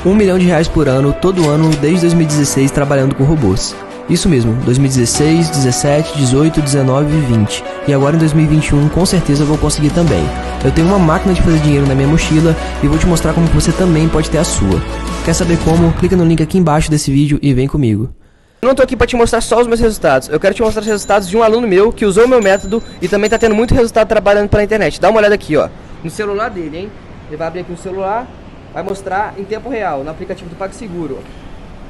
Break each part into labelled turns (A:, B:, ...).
A: R$ 1 milhão por ano, todo ano, desde 2016, trabalhando com robôs. Isso mesmo, 2016, 17, 18, 19 e 20. E agora em 2021, com certeza eu vou conseguir também. Eu tenho uma máquina de fazer dinheiro na minha mochila e vou te mostrar como você também pode ter a sua. Quer saber como? Clica no link aqui embaixo desse vídeo e vem comigo. Eu não tô aqui pra te mostrar só os meus resultados, eu quero te mostrar os resultados de um aluno meu que usou o meu método e também tá tendo muito resultado trabalhando pela internet. Dá uma olhada aqui, ó, no celular dele, hein? Ele vai abrir aqui o celular, vai mostrar em tempo real, no aplicativo do PagSeguro.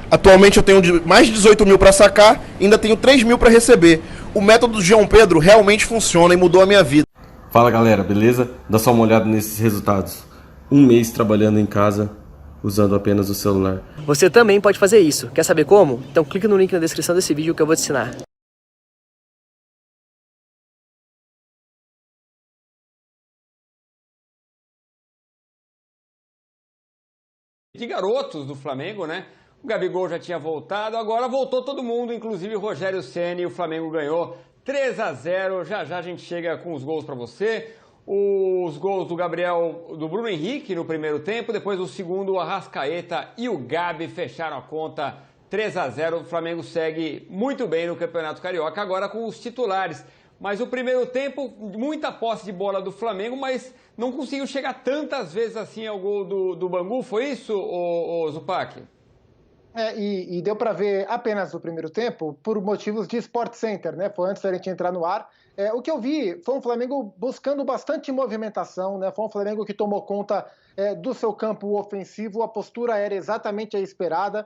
B: Atualmente eu tenho mais de 18 mil para sacar e ainda tenho 3 mil para receber. O método do João Pedro realmente funciona e mudou a minha vida.
C: Fala galera, beleza? Dá só uma olhada nesses resultados. Um mês trabalhando em casa, usando apenas o celular.
A: Você também pode fazer isso. Quer saber como? Então clica no link na descrição desse vídeo que eu vou te ensinar.
D: De garotos do Flamengo, né? O Gabigol já tinha voltado, agora voltou todo mundo, inclusive o Rogério Ceni, e o Flamengo ganhou 3-0. Já já a gente chega com os gols para você. Os gols do Bruno Henrique no primeiro tempo, depois o segundo, o Arrascaeta e o Gabi fecharam a conta 3-0. O Flamengo segue muito bem no Campeonato Carioca, agora com os titulares. Mas o primeiro tempo, muita posse de bola do Flamengo, mas não conseguiu chegar tantas vezes assim ao gol do Bangu. Foi isso, ô Zupac?
E: E deu para ver apenas o primeiro tempo por motivos de Sport Center, né? Foi antes da gente entrar no ar. O que eu vi foi um Flamengo buscando bastante movimentação, né? Foi um Flamengo que tomou conta do seu campo ofensivo, a postura era exatamente a esperada.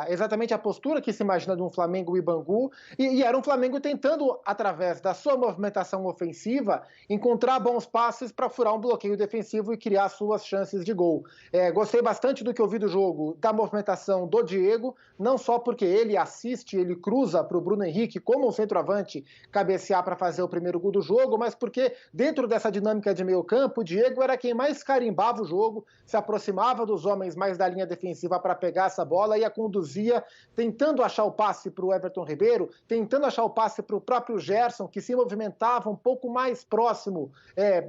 E: Exatamente a postura que se imagina de um Flamengo e Bangu, e era um Flamengo tentando, através da sua movimentação ofensiva, encontrar bons passes para furar um bloqueio defensivo e criar suas chances de gol. Gostei bastante do que eu vi do jogo, da movimentação do Diego, não só porque ele assiste, ele cruza para o Bruno Henrique como um centroavante cabecear para fazer o primeiro gol do jogo, mas porque dentro dessa dinâmica de meio campo, o Diego era quem mais carimbava o jogo, se aproximava dos homens mais da linha defensiva para pegar essa bola e a conduzia, tentando achar o passe para o Everton Ribeiro, tentando achar o passe para o próprio Gerson, que se movimentava um pouco mais próximo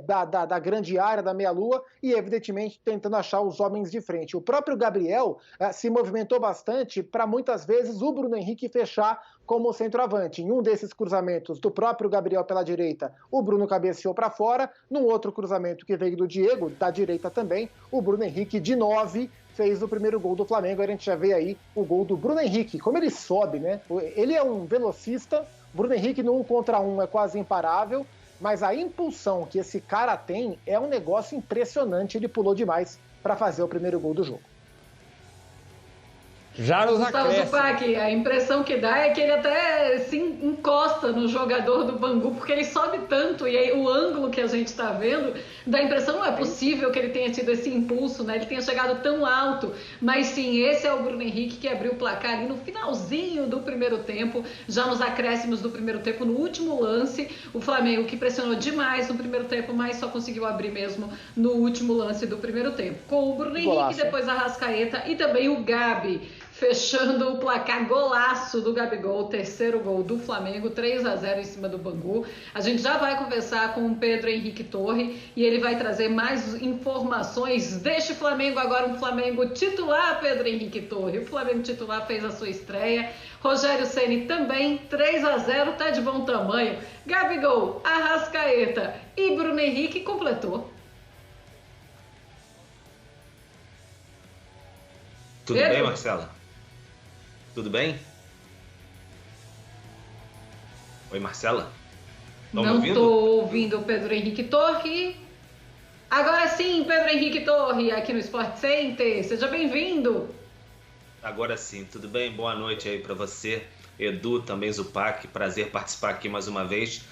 E: da grande área, da meia-lua, e evidentemente tentando achar os homens de frente. O próprio Gabriel se movimentou bastante para muitas vezes o Bruno Henrique fechar como centroavante. Em um desses cruzamentos do próprio Gabriel pela direita, o Bruno cabeceou para fora. Num outro cruzamento que veio do Diego, da direita também, o Bruno Henrique de 9 fez o primeiro gol do Flamengo. A gente já vê aí o gol do Bruno Henrique, como ele sobe, né? Ele é um velocista, Bruno Henrique no 1 contra 1 é quase imparável, mas a impulsão que esse cara tem é um negócio impressionante. Ele pulou demais para fazer o primeiro gol do jogo.
D: Já nos acresce.
F: Zupac, a impressão que dá é que ele até se encosta no jogador do Bangu, porque ele sobe tanto, e aí o ângulo que a gente está vendo dá a impressão, não é possível que ele tenha tido esse impulso, né? Ele tenha chegado tão alto, mas sim, esse é o Bruno Henrique que abriu o placar ali no finalzinho do primeiro tempo, já nos acréscimos do primeiro tempo, no último lance, o Flamengo que pressionou demais no primeiro tempo, mas só conseguiu abrir mesmo no último lance do primeiro tempo, com o Bruno Henrique, depois a Arrascaeta e também o Gabi, fechando o placar. Golaço do Gabigol, terceiro gol do Flamengo, 3-0 em cima do Bangu. A gente já vai conversar com o Pedro Henrique Torre e ele vai trazer mais informações deste Flamengo, agora um Flamengo titular, Pedro Henrique Torre. O Flamengo titular fez a sua estreia. Rogério Ceni também, 3-0, tá de bom tamanho. Gabigol, Arrascaeta e Bruno Henrique completou.
G: Tudo bem, Marcela? Tudo bem? Oi, Marcela?
F: Não estou ouvindo o Pedro Henrique Torre. Agora sim, Pedro Henrique Torre, aqui no Sport Center. Seja bem-vindo.
G: Agora sim, tudo bem? Boa noite aí para você, Edu, também Zupac. Prazer participar aqui mais uma vez.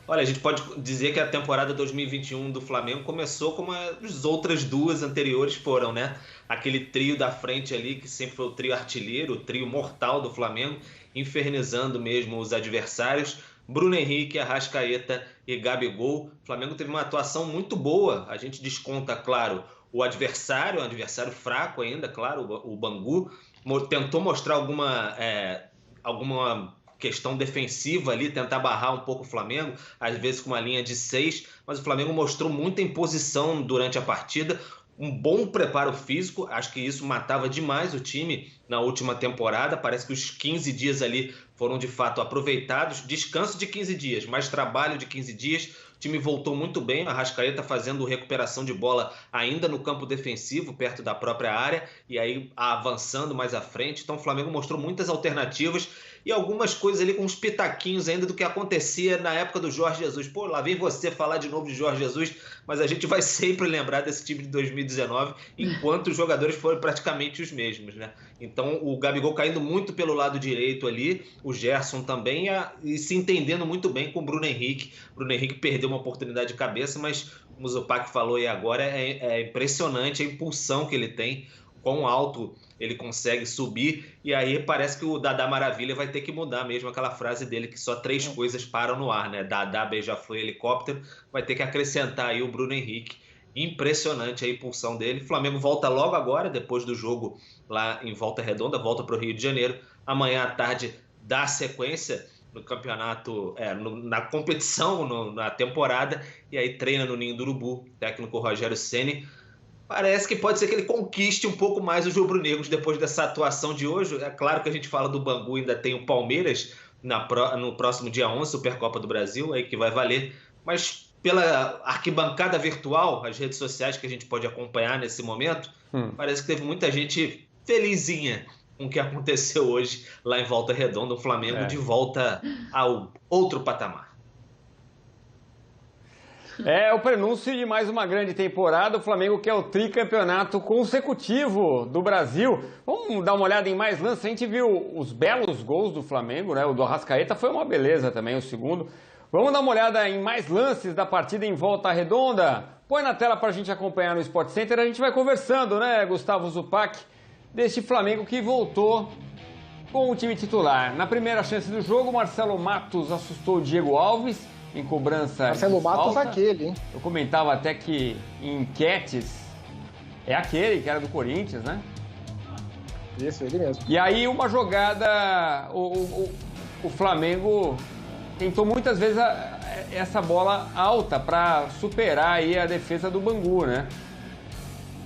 G: Olha, a gente pode dizer que a temporada 2021 do Flamengo começou como as outras duas anteriores foram, né? Aquele trio da frente ali, que sempre foi o trio artilheiro, o trio mortal do Flamengo, infernizando mesmo os adversários. Bruno Henrique, Arrascaeta e Gabigol. O Flamengo teve uma atuação muito boa. A gente desconta, claro, o adversário, um adversário fraco ainda, claro, o Bangu. Tentou mostrar alguma questão defensiva ali, tentar barrar um pouco o Flamengo, às vezes com uma linha de 6, mas o Flamengo mostrou muita imposição durante a partida, um bom preparo físico, acho que isso matava demais o time na última temporada, parece que os 15 dias ali foram de fato aproveitados, descanso de 15 dias, mais trabalho de 15 dias, o time voltou muito bem, a Arrascaeta fazendo recuperação de bola ainda no campo defensivo, perto da própria área, e aí avançando mais à frente, então o Flamengo mostrou muitas alternativas, e algumas coisas ali com uns pitaquinhos ainda do que acontecia na época do Jorge Jesus. Pô, lá vem você falar de novo de Jorge Jesus, mas a gente vai sempre lembrar desse time de 2019, enquanto os jogadores foram praticamente os mesmos, né? Então o Gabigol caindo muito pelo lado direito ali, o Gerson também, e se entendendo muito bem com o Bruno Henrique. O Bruno Henrique perdeu uma oportunidade de cabeça, mas como o Zupac falou aí agora, é impressionante a impulsão que ele tem, quão alto ele consegue subir, e aí parece que o Dadá Maravilha vai ter que mudar mesmo aquela frase dele que só 3 coisas param no ar, né? Dadá, beija-flor e helicóptero, vai ter que acrescentar aí o Bruno Henrique. Impressionante a impulsão dele. O Flamengo volta logo agora, depois do jogo lá em Volta Redonda, volta para o Rio de Janeiro. Amanhã à tarde dá sequência no campeonato, na competição, na temporada, e aí treina no Ninho do Urubu, técnico Rogério Ceni. Parece que pode ser que ele conquiste um pouco mais os rubro-negros depois dessa atuação de hoje. É claro que a gente fala do Bangu, ainda tem o Palmeiras no próximo dia 11, Supercopa do Brasil, aí que vai valer. Mas pela arquibancada virtual, as redes sociais que a gente pode acompanhar nesse momento, parece que teve muita gente felizinha com o que aconteceu hoje lá em Volta Redonda, o Flamengo de volta ao outro patamar.
D: É o prenúncio de mais uma grande temporada. O Flamengo quer o tricampeonato consecutivo do Brasil. Vamos dar uma olhada em mais lances. A gente viu os belos gols do Flamengo, né? O do Arrascaeta foi uma beleza também, o segundo. Vamos dar uma olhada em mais lances da partida em Volta Redonda. Põe na tela para a gente acompanhar no Sport Center. A gente vai conversando, né, Gustavo Zupac, deste Flamengo que voltou com o time titular. Na primeira chance do jogo, Marcelo Matos assustou o Diego Alves em cobrança.
E: Marcelo Matos, aquele, hein?
D: Eu comentava até que em enquetes é aquele que era do Corinthians, né?
E: Isso, ele mesmo.
D: E aí uma jogada, o Flamengo tentou muitas vezes essa bola alta para superar aí a defesa do Bangu, né?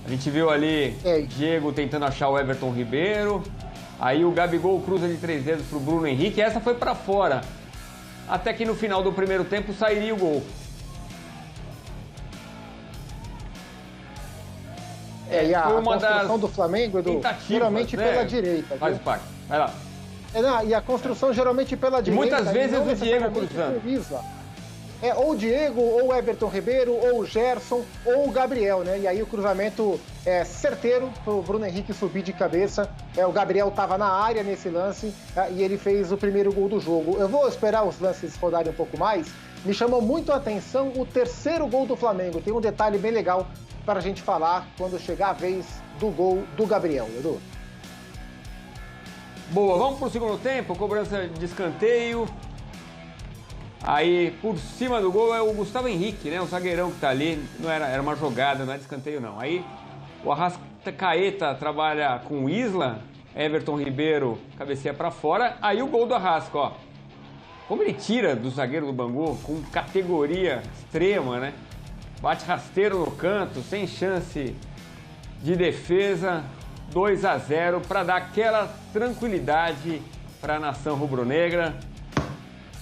D: A gente viu ali Diego tentando achar o Everton Ribeiro, aí o Gabigol cruza de 3 dedos pro Bruno Henrique, essa foi para fora. Até que no final do primeiro tempo sairia o gol.
E: E a construção do Flamengo, Edu, geralmente pela direita.
D: Faz o Pac, vai lá.
E: E a construção geralmente pela direita.
D: E muitas vezes o Diego cruzando.
E: Ou o Diego, ou o Everton Ribeiro, ou o Gerson, ou o Gabriel, né? E aí o cruzamento é certeiro pro Bruno Henrique subir de cabeça. O Gabriel estava na área nesse lance e ele fez o primeiro gol do jogo. Eu vou esperar os lances rodarem um pouco mais. Me chamou muito a atenção o terceiro gol do Flamengo. Tem um detalhe bem legal para a gente falar quando chegar a vez do gol do Gabriel, Edu.
D: Boa, vamos pro segundo tempo, cobrança de escanteio. Aí, por cima do gol é o Gustavo Henrique, né? O zagueirão que tá ali. Não era uma jogada, não é de escanteio, não. Aí, o Arrascaeta trabalha com o Isla. Everton Ribeiro cabeceia pra fora. Aí, o gol do Arrasca, ó. Como ele tira do zagueiro do Bangu, com categoria extrema, né? Bate rasteiro no canto, sem chance de defesa. 2-0 para dar aquela tranquilidade para a nação rubro-negra.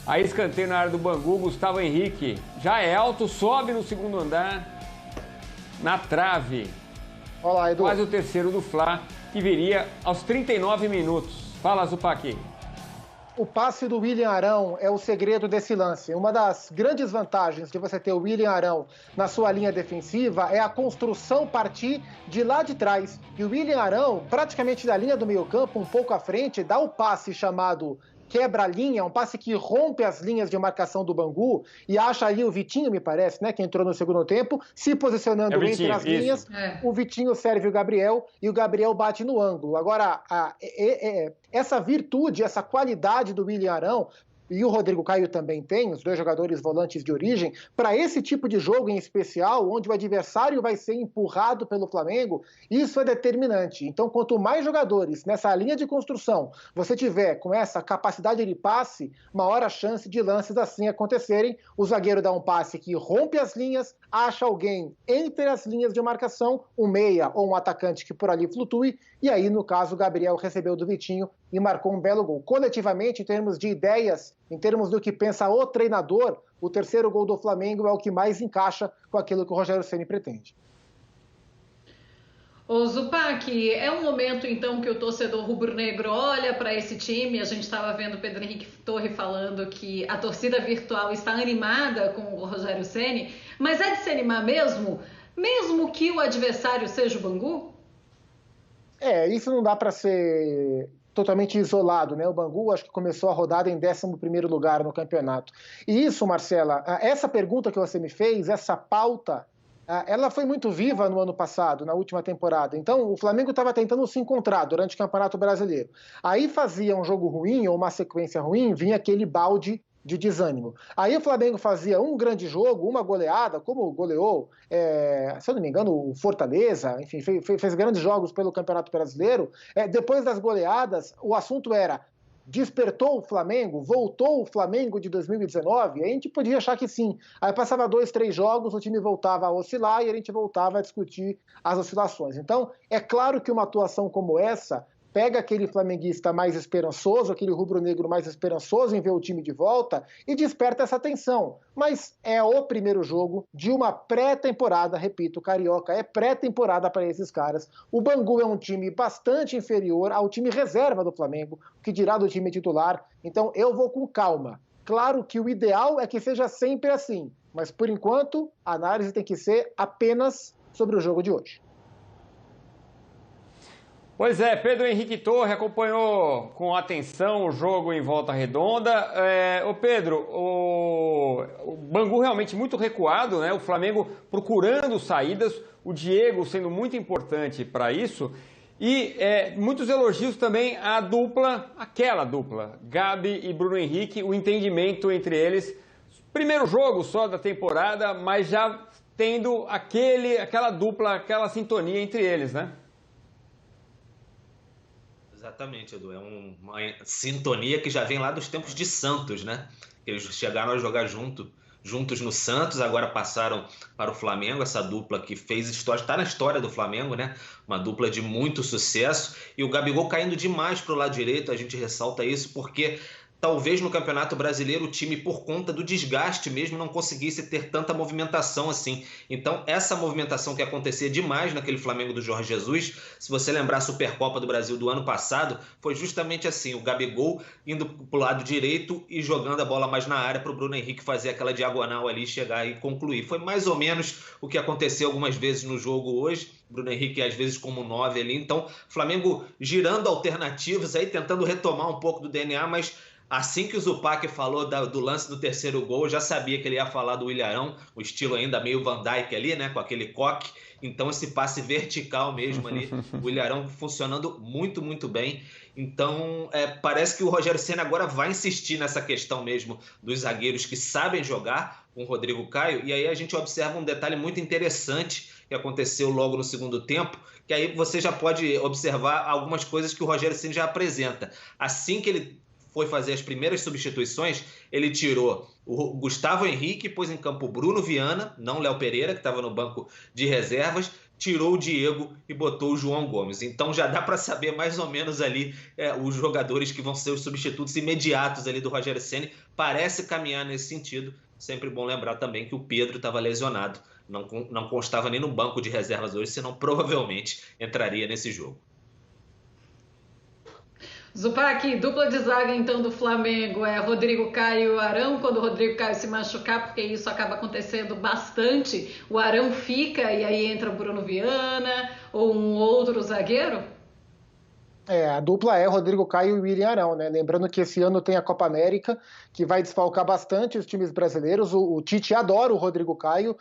D: Aí escanteio na área do Bangu, Gustavo Henrique já é alto, sobe no segundo andar, na trave.
E: Olá, Edu.
D: Quase o terceiro do Fla, que viria aos 39 minutos. Fala, Zupac.
E: O passe do William Arão é o segredo desse lance. Uma das grandes vantagens de você ter o William Arão na sua linha defensiva é a construção partir de lá de trás. E o William Arão, praticamente da linha do meio-campo, um pouco à frente, dá o passe chamado quebra-linha, um passe que rompe as linhas de marcação do Bangu e acha ali o Vitinho, me parece, né, que entrou no segundo tempo, se posicionando entre as linhas. O Vitinho serve o Gabriel e o Gabriel bate no ângulo. Agora, essa virtude, essa qualidade do William Arão e o Rodrigo Caio também tem, os dois jogadores volantes de origem, para esse tipo de jogo em especial, onde o adversário vai ser empurrado pelo Flamengo, isso é determinante. Então, quanto mais jogadores nessa linha de construção você tiver com essa capacidade de passe, maior a chance de lances assim acontecerem. O zagueiro dá um passe que rompe as linhas, acha alguém entre as linhas de marcação, um meia ou um atacante que por ali flutue, e aí, no caso, o Gabriel recebeu do Vitinho e marcou um belo gol. Coletivamente, em termos de ideias, em termos do que pensa o treinador, o terceiro gol do Flamengo é o que mais encaixa com aquilo que o Rogério Ceni pretende.
F: Ô Zupac, é um momento então que o torcedor rubro-negro olha para esse time. A gente estava vendo o Pedro Henrique Torre falando que a torcida virtual está animada com o Rogério Ceni, mas é de se animar mesmo que o adversário seja o Bangu?
E: Isso não dá para ser totalmente isolado, né? O Bangu acho que começou a rodada em 11º lugar no campeonato. E isso, Marcela, essa pergunta que você me fez, essa pauta, ela foi muito viva no ano passado, na última temporada. Então, o Flamengo estava tentando se encontrar durante o Campeonato Brasileiro. Aí fazia um jogo ruim ou uma sequência ruim, vinha aquele balde de desânimo. Aí o Flamengo fazia um grande jogo, uma goleada, como goleou, se eu não me engano, o Fortaleza, enfim, fez grandes jogos pelo Campeonato Brasileiro. Depois das goleadas, o assunto era: despertou o Flamengo? Voltou o Flamengo de 2019? A gente podia achar que sim. Aí passava 2, 3 jogos, o time voltava a oscilar e a gente voltava a discutir as oscilações. Então, é claro que uma atuação como essa pega aquele flamenguista mais esperançoso, aquele rubro-negro mais esperançoso em ver o time de volta e desperta essa tensão. Mas é o primeiro jogo de uma pré-temporada, repito, Carioca é pré-temporada para esses caras. O Bangu é um time bastante inferior ao time reserva do Flamengo, o que dirá do time titular. Então eu vou com calma. Claro que o ideal é que seja sempre assim, mas por enquanto a análise tem que ser apenas sobre o jogo de hoje.
D: Pois é, Pedro Henrique Torre acompanhou com atenção o jogo em Volta Redonda. Ô Pedro, o Bangu realmente muito recuado, né? O Flamengo procurando saídas, o Diego sendo muito importante para isso. E muitos elogios também à dupla, aquela dupla, Gabi e Bruno Henrique, o entendimento entre eles. Primeiro jogo só da temporada, mas já tendo aquela dupla, aquela sintonia entre eles, né?
G: Exatamente, Edu. É uma sintonia que já vem lá dos tempos de Santos, né? Eles chegaram a jogar juntos no Santos, agora passaram para o Flamengo, essa dupla que fez história, está na história do Flamengo, né? Uma dupla de muito sucesso. E o Gabigol caindo demais para o lado direito, a gente ressalta isso porque talvez no Campeonato Brasileiro o time, por conta do desgaste mesmo, não conseguisse ter tanta movimentação assim. Então, essa movimentação que acontecia demais naquele Flamengo do Jorge Jesus, se você lembrar a Supercopa do Brasil do ano passado, foi justamente assim, o Gabigol indo para o lado direito e jogando a bola mais na área para o Bruno Henrique fazer aquela diagonal ali, chegar e concluir. Foi mais ou menos o que aconteceu algumas vezes no jogo hoje. Bruno Henrique às vezes como 9 ali. Então, Flamengo girando alternativas aí, tentando retomar um pouco do DNA, mas assim que o Zupac falou do lance do terceiro gol, eu já sabia que ele ia falar do Ilharão, o estilo ainda meio Van Dijk ali, né, com aquele coque. Então esse passe vertical mesmo ali, o Ilharão funcionando muito, muito bem. Então parece que o Rogério Ceni agora vai insistir nessa questão mesmo dos zagueiros que sabem jogar, com o Rodrigo Caio. E aí a gente observa um detalhe muito interessante que aconteceu logo no segundo tempo, que aí você já pode observar algumas coisas que o Rogério Ceni já apresenta. Assim que ele foi fazer as primeiras substituições, ele tirou o Gustavo Henrique, pôs em campo o Bruno Viana, não Léo Pereira, que estava no banco de reservas, tirou o Diego e botou o João Gomes. Então já dá para saber mais ou menos ali os jogadores que vão ser os substitutos imediatos ali do Rogério Ceni. Parece caminhar nesse sentido. Sempre bom lembrar também que o Pedro estava lesionado, não constava nem no banco de reservas hoje, senão provavelmente entraria nesse jogo.
F: Zupac, dupla de zaga então do Flamengo é Rodrigo Caio e Arão. Quando o Rodrigo Caio se machucar, porque isso acaba acontecendo bastante, o Arão fica e aí entra o Bruno Viana ou um outro zagueiro?
E: A dupla é Rodrigo Caio e William Arão, né? Lembrando que esse ano tem a Copa América, que vai desfalcar bastante os times brasileiros. O Tite adora o Rodrigo Caio.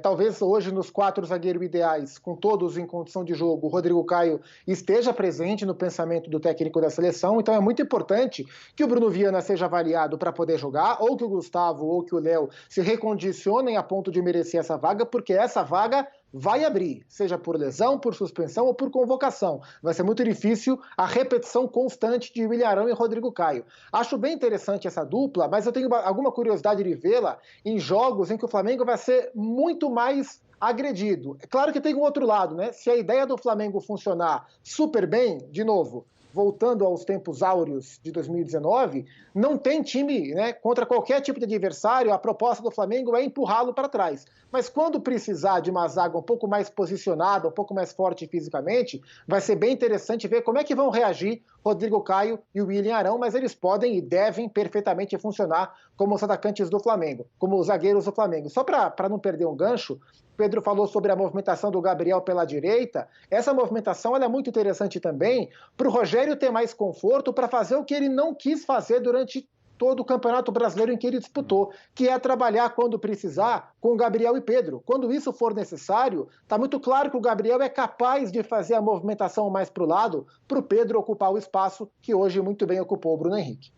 E: Talvez hoje, nos 4 zagueiros ideais, com todos em condição de jogo, o Rodrigo Caio esteja presente no pensamento do técnico da seleção. Então é muito importante que o Bruno Viana seja avaliado para poder jogar, ou que o Gustavo ou que o Léo se recondicionem a ponto de merecer essa vaga, porque essa vaga vai abrir, seja por lesão, por suspensão ou por convocação. Vai ser muito difícil a repetição constante de William Arão e Rodrigo Caio. Acho bem interessante essa dupla, mas eu tenho alguma curiosidade de vê-la em jogos em que o Flamengo vai ser muito mais agredido. É claro que tem um outro lado, né? Se a ideia do Flamengo funcionar super bem, de novo, voltando aos tempos áureos de 2019, não tem time, né, contra qualquer tipo de adversário, a proposta do Flamengo é empurrá-lo para trás. Mas quando precisar de uma zaga um pouco mais posicionada, um pouco mais forte fisicamente, vai ser bem interessante ver como é que vão reagir Rodrigo Caio e o William Arão, mas eles podem e devem perfeitamente funcionar como os atacantes do Flamengo, como os zagueiros do Flamengo. Só para não perder um gancho, Pedro falou sobre a movimentação do Gabriel pela direita. Essa movimentação ela é muito interessante também para o Rogério ter mais conforto para fazer o que ele não quis fazer durante todo o Campeonato Brasileiro em que ele disputou, que é trabalhar quando precisar com Gabriel e Pedro. Quando isso for necessário, está muito claro que o Gabriel é capaz de fazer a movimentação mais para o lado, para o Pedro ocupar o espaço que hoje muito bem ocupou o Bruno Henrique.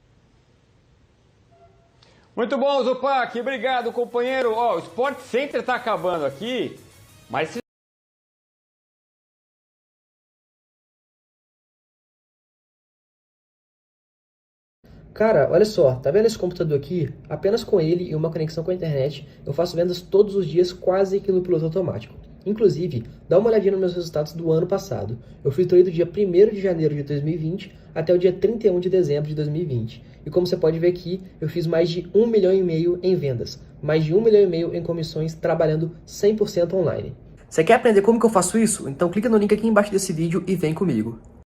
D: Muito bom, Zupac. Obrigado, companheiro. O Sport Center está acabando aqui, mas...
A: Cara, olha só, tá vendo esse computador aqui? Apenas com ele e uma conexão com a internet, eu faço vendas todos os dias quase que no piloto automático. Inclusive, dá uma olhadinha nos meus resultados do ano passado. Eu filtrei do dia 1º de janeiro de 2020 até o dia 31 de dezembro de 2020. E como você pode ver aqui, eu fiz mais de 1,5 milhão em vendas, mais de 1,5 milhão em comissões, trabalhando 100% online. Você quer aprender como que eu faço isso? Então clica no link aqui embaixo desse vídeo e vem comigo.